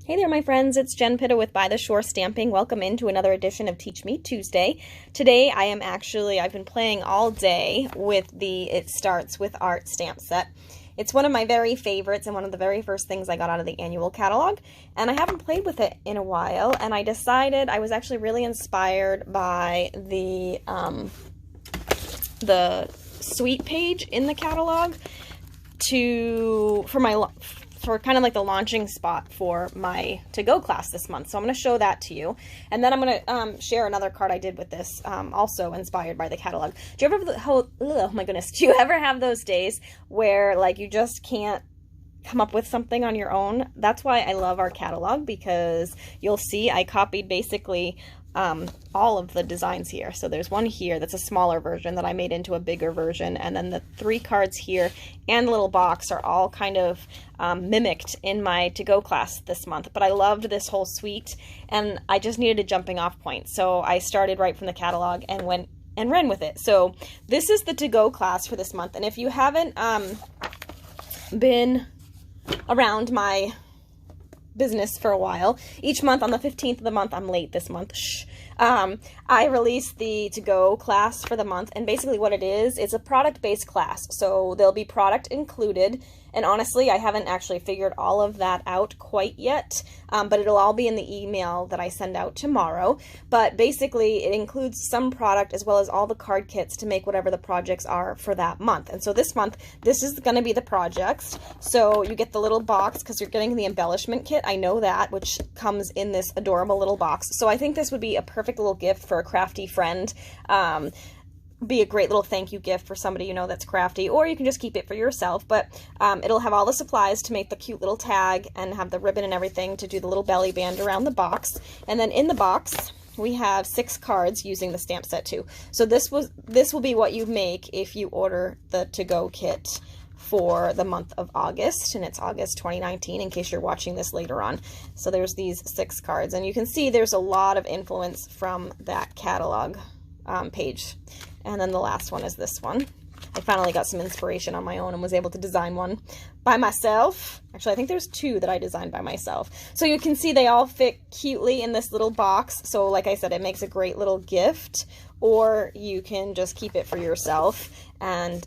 Hey there, my friends. It's Jen Pitta with By the Shore Stamping. Welcome into another edition of Teach Me Tuesday. Today I've been playing all day with the It Starts With Art stamp set. It's one of my very favorites and one of the very first things I got out of the annual catalog, and I haven't played with it in a while, and I decided I was actually really inspired by the suite page in the catalog for kind of like the launching spot for my to-go class this month. So I'm going to show that to you. And then I'm going to share another card I did with this, also inspired by the catalog. Do you ever do you ever have those days where like you just can't come up with something on your own? That's why I love our catalog, because you'll see I copied basically all of the designs here. So there's one here that's a smaller version that I made into a bigger version, and then the 3 cards here and the little box are all kind of mimicked in my to-go class this month. But I loved this whole suite, and I just needed a jumping off point, so I started right from the catalog and went and ran with it. So this is the to-go class for this month, and if you haven't been around my business for a while, each month on the 15th of the month, I'm late this month, I release the to-go class for the month, and basically what it is, it's a product-based class, so there'll be product included, and honestly, I haven't actually figured all of that out quite yet, but it'll all be in the email that I send out tomorrow. But basically, it includes some product as well as all the card kits to make whatever the projects are for that month. And so this month, this is going to be the projects. So you get the little box because you're getting the embellishment kit. I know that, which comes in this adorable little box. So I think this would be a perfect little gift for a crafty friend. Be a great little thank you gift for somebody you know that's crafty, or you can just keep it for yourself. But it'll have all the supplies to make the cute little tag and have the ribbon and everything to do the little belly band around the box. And then in the box we have 6 cards using the stamp set too. So this will be what you make if you order the to-go kit for the month of August, and it's August 2019 in case you're watching this later on. So there's these 6 cards, and you can see there's a lot of influence from that catalog page. And then the last one is this one. I finally got some inspiration on my own and was able to design one by myself. Actually, I think there's 2 that I designed by myself. So you can see they all fit cutely in this little box. So like I said, it makes a great little gift, or you can just keep it for yourself and,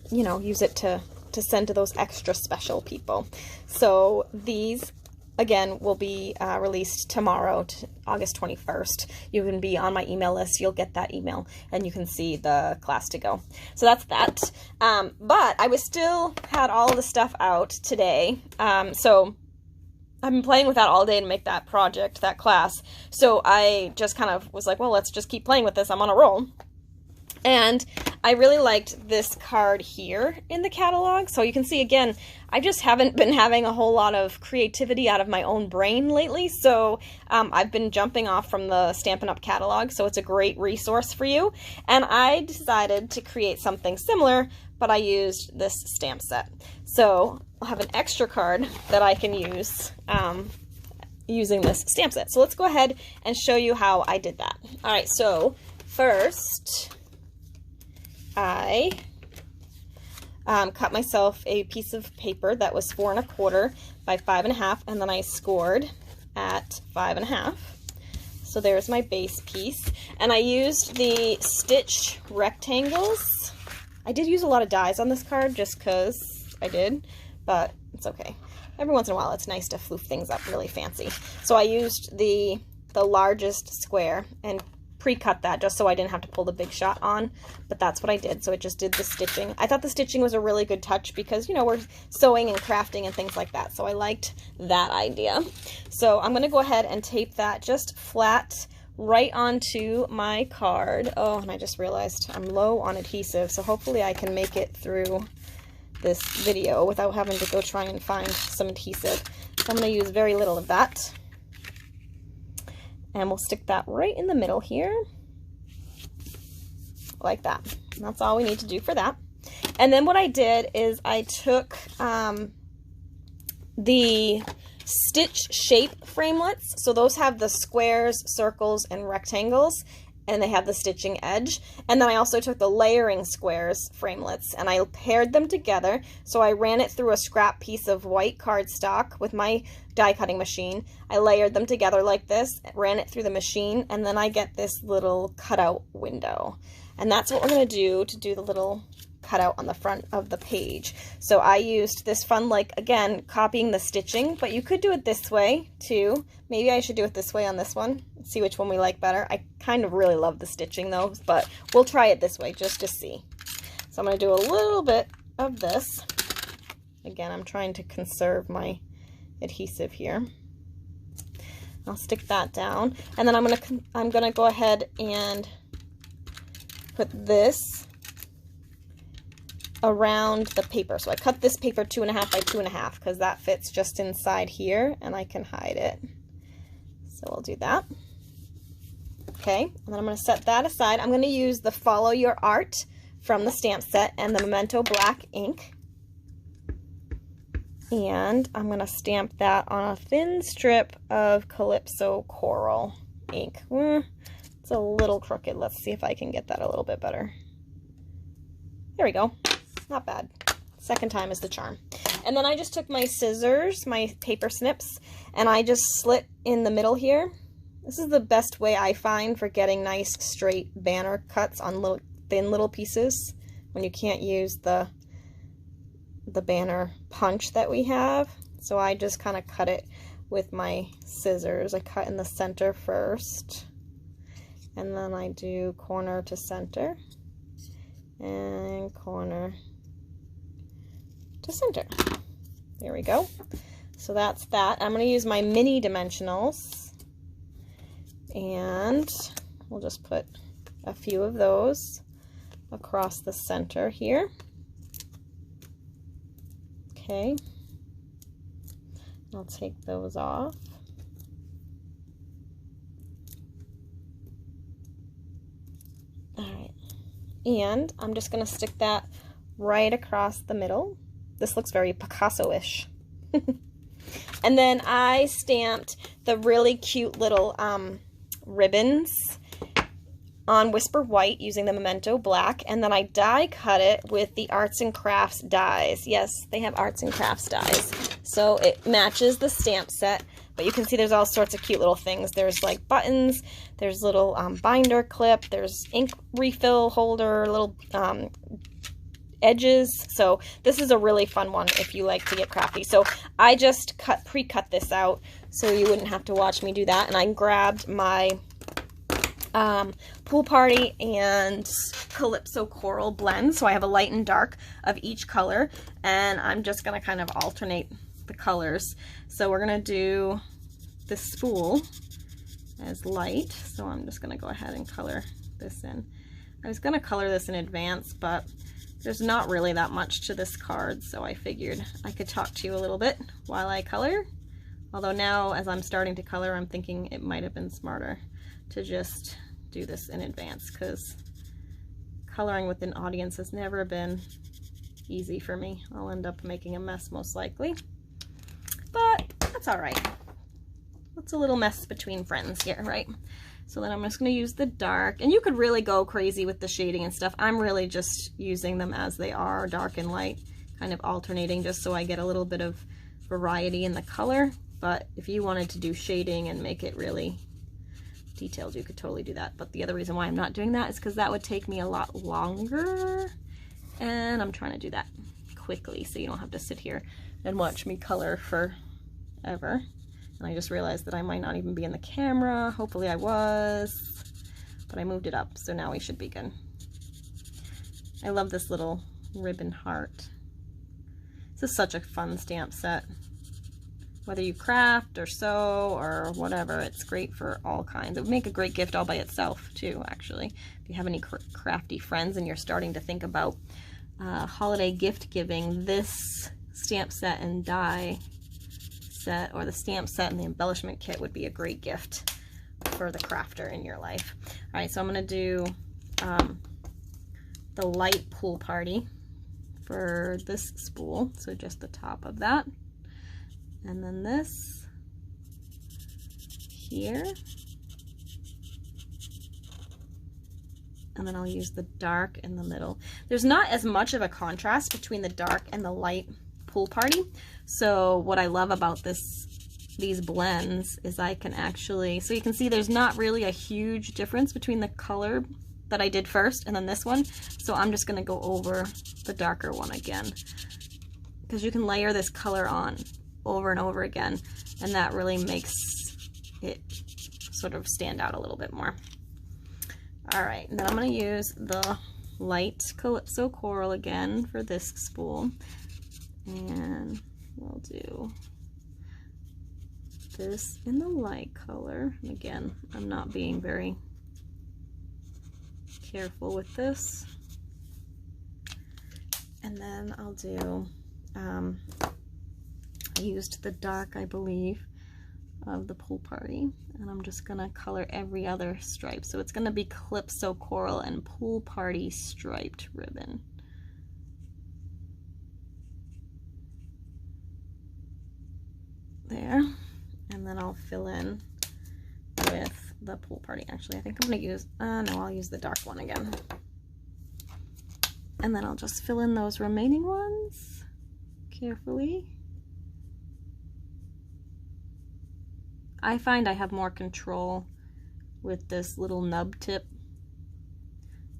you know, use it to send to those extra special people. So these, again, will be released tomorrow, August 21st. You can be on my email list. You'll get that email, and you can see the class to go. So that's that. But I still had all of the stuff out today. So I've been playing with that all day to make that project, that class. So I just kind of was like, well, let's just keep playing with this. I'm on a roll. And I really liked this card here in the catalog. So you can see, again, I just haven't been having a whole lot of creativity out of my own brain lately. So I've been jumping off from the Stampin' Up! Catalog. So it's a great resource for you. And I decided to create something similar, but I used this stamp set. So I'll have an extra card that I can use using this stamp set. So let's go ahead and show you how I did that. All right, so first, I cut myself a piece of paper that was 4 1/4 by 5 1/2, and then I scored at 5 1/2. So there's my base piece, and I used the stitch rectangles. I did use a lot of dies on this card just because I did, but it's okay. Every once in a while it's nice to floof things up really fancy. So I used the largest square and pre-cut that just so I didn't have to pull the big shot on, but that's what I did. So it just did the stitching. I thought the stitching was a really good touch because, you know, we're sewing and crafting and things like that. So I liked that idea. So I'm going to go ahead and tape that just flat right onto my card. Oh, and I just realized I'm low on adhesive, so hopefully I can make it through this video without having to go try and find some adhesive. So I'm going to use very little of that. And we'll stick that right in the middle here, like that. And that's all we need to do for that. And then what I did is I took the stitch shape framelits. So those have the squares, circles, and rectangles. and they have the stitching edge. And then I also took the layering squares framelets and I paired them together. So I ran it through a scrap piece of white cardstock with my die cutting machine. I layered them together like this, ran it through the machine, and then I get this little cutout window. And that's what we're going to do the little cutout on the front of the page. So I used this fun, like, again, copying the stitching, but you could do it this way too. Maybe I should do it this way on this one. Let's see which one we like better. I kind of really love the stitching though, but we'll try it this way just to see. So I'm going to do a little bit of this. Again, I'm trying to conserve my adhesive here. I'll stick that down, and then I'm gonna go ahead and put this around the paper. So I cut this paper 2.5 by 2.5 because that fits just inside here and I can hide it. So I'll do that. Okay, and then I'm going to set that aside. I'm going to use the Follow Your Art from the stamp set and the Memento Black ink. And I'm going to stamp that on a thin strip of Calypso Coral ink. It's a little crooked. Let's see if I can get that a little bit better. There we go. Not bad. Second time is the charm. And then I just took my scissors, my paper snips, and I just slit in the middle here. This is the best way I find for getting nice straight banner cuts on thin little pieces when you can't use the banner punch that we have. So I just kind of cut it with my scissors. I cut in the center first, and then I do corner to center and corner to center. There we go. So that's that. I'm going to use my mini dimensionals, and we'll just put a few of those across the center here. Okay, I'll take those off. All right, and I'm just going to stick that right across the middle. This looks very Picasso-ish. And then I stamped the really cute little ribbons on Whisper White using the Memento Black, and then I die cut it with the Arts and Crafts dies. Yes, they have Arts and Crafts dies. So it matches the stamp set, but you can see there's all sorts of cute little things. There's like buttons, there's little binder clip, there's ink refill holder, little edges. So this is a really fun one if you like to get crafty. So I just pre-cut this out so you wouldn't have to watch me do that, and I grabbed my Pool Party and Calypso Coral blend. So I have a light and dark of each color, and I'm just going to kind of alternate the colors. So we're going to do this spool as light. So I'm just going to go ahead and color this in. I was going to color this in advance, but there's not really that much to this card, so I figured I could talk to you a little bit while I color. Although now, as I'm starting to color, I'm thinking it might have been smarter to just do this in advance, because coloring with an audience has never been easy for me. I'll end up making a mess most likely, but that's all right. It's a little mess between friends here, right? So then I'm just going to use the dark, and you could really go crazy with the shading and stuff. I'm really just using them as they are, dark and light, kind of alternating just so I get a little bit of variety in the color. But if you wanted to do shading and make it really detailed, you could totally do that. But the other reason why I'm not doing that is because that would take me a lot longer, and I'm trying to do that quickly so you don't have to sit here and watch me color forever. And I just realized that I might not even be in the camera. Hopefully I was, but I moved it up, so now we should be good. I love this little ribbon heart. This is such a fun stamp set. Whether you craft or sew or whatever, it's great for all kinds. It would make a great gift all by itself too, actually. If you have any crafty friends and you're starting to think about holiday gift giving, this stamp set and die set, or the stamp set and the embellishment kit, would be a great gift for the crafter in your life. All right, so I'm going to do the light Pool Party for this spool, so just the top of that. And then this here. and then I'll use the dark in the middle. There's not as much of a contrast between the dark and the light Pool Party. So what I love about these blends is I can actually, so you can see there's not really a huge difference between the color that I did first and then this one. So I'm just gonna go over the darker one again, because you can layer this color on over and over again, and that really makes it sort of stand out a little bit more. All right, and then I'm gonna use the light Calypso Coral again for this spool, and we'll do this in the light color. And again, I'm not being very careful with this. And then I'll do, I used the dark, I believe, of the Pool Party, and I'm just gonna color every other stripe. So it's gonna be Calypso Coral and Pool Party striped ribbon. There. And then I'll fill in with the Pool Party. Actually, I think I'm gonna use, no, I'll use the dark one again. And then I'll just fill in those remaining ones carefully. I find I have more control with this little nub tip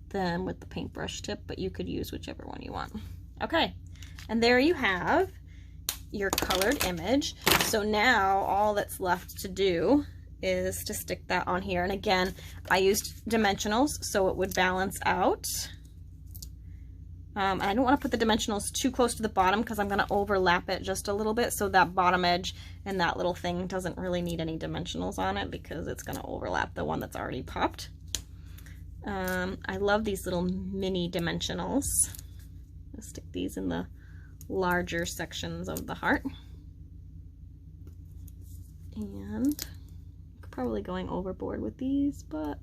than with the paintbrush tip, but you could use whichever one you want. Okay, and there you have your colored image. So now all that's left to do is to stick that on here. And again, I used dimensionals so it would balance out. I don't want to put the dimensionals too close to the bottom because I'm going to overlap it just a little bit, so that bottom edge and that little thing doesn't really need any dimensionals on it because it's going to overlap the one that's already popped. I love these little mini dimensionals. I'll stick these in the larger sections of the heart. And probably going overboard with these, but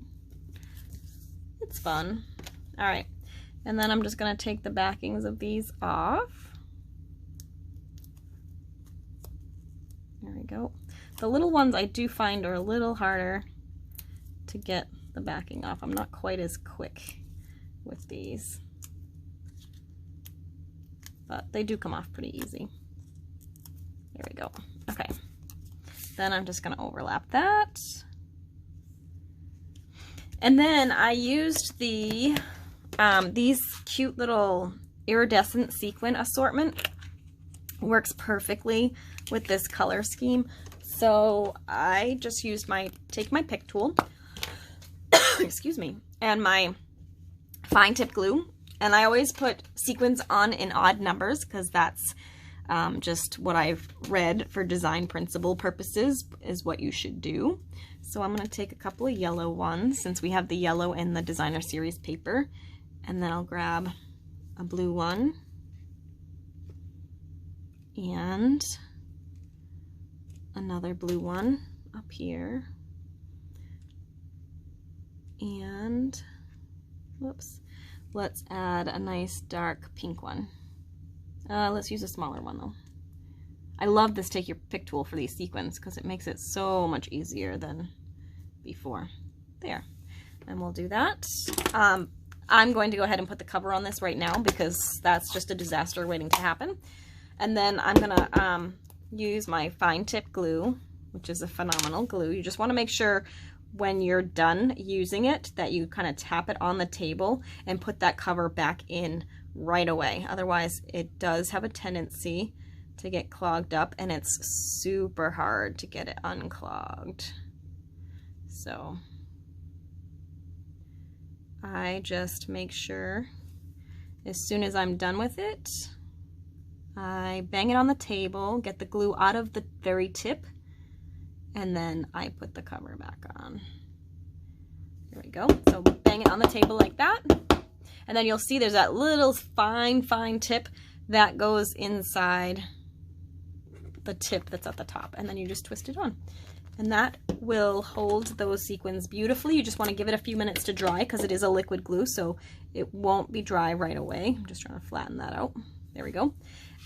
it's fun. All right. And then I'm just going to take the backings of these off. There we go. The little ones I do find are a little harder to get the backing off. I'm not quite as quick with these, but they do come off pretty easy. There we go. Okay. Then I'm just going to overlap that. And then I used the these cute little iridescent sequin assortment. Works perfectly with this color scheme. So I just used take my pick tool, excuse me, and my fine tip glue. And I always put sequins on in odd numbers because that's just what I've read for design principle purposes is what you should do. So I'm going to take a couple of yellow ones since we have the yellow in the designer series paper. And then I'll grab a blue one and another blue one up here. And, whoops, let's add a nice dark pink one. Let's use a smaller one though. I love this take your pick tool for these sequins because it makes it so much easier than before. There, and we'll do that. I'm going to go ahead and put the cover on this right now because that's just a disaster waiting to happen. And then I'm gonna use my fine tip glue, which is a phenomenal glue. You just want to make sure when you're done using it that you kind of tap it on the table and put that cover back in right away. Otherwise it does have a tendency to get clogged up and it's super hard to get it unclogged. So I just make sure as soon as I'm done with it, I bang it on the table, get the glue out of the very tip, and then I put the cover back on. There we go. So bang it on the table like that. And then you'll see there's that little fine tip that goes inside the tip that's at the top. And then you just twist it on. And that will hold those sequins beautifully. You just want to give it a few minutes to dry because it is a liquid glue, so it won't be dry right away. I'm just trying to flatten that out. There we go.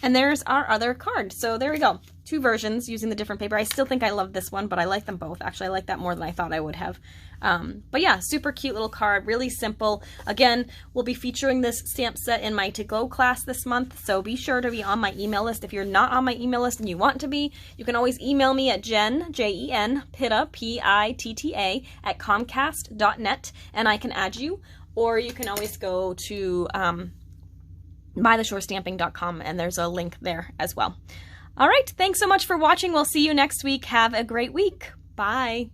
And there's our other card. So there we go. 2 versions using the different paper. I still think I love this one, but I like them both. Actually, I like that more than I thought I would have. But yeah, super cute little card, really simple. Again, we'll be featuring this stamp set in my To-Go class this month, so be sure to be on my email list. If you're not on my email list and you want to be, you can always email me at Jen, Jen, Pitta, Pitta, at comcast.net, and I can add you. Or you can always go to bytheshorestamping.com, and there's a link there as well. All right, thanks so much for watching. We'll see you next week. Have a great week. Bye.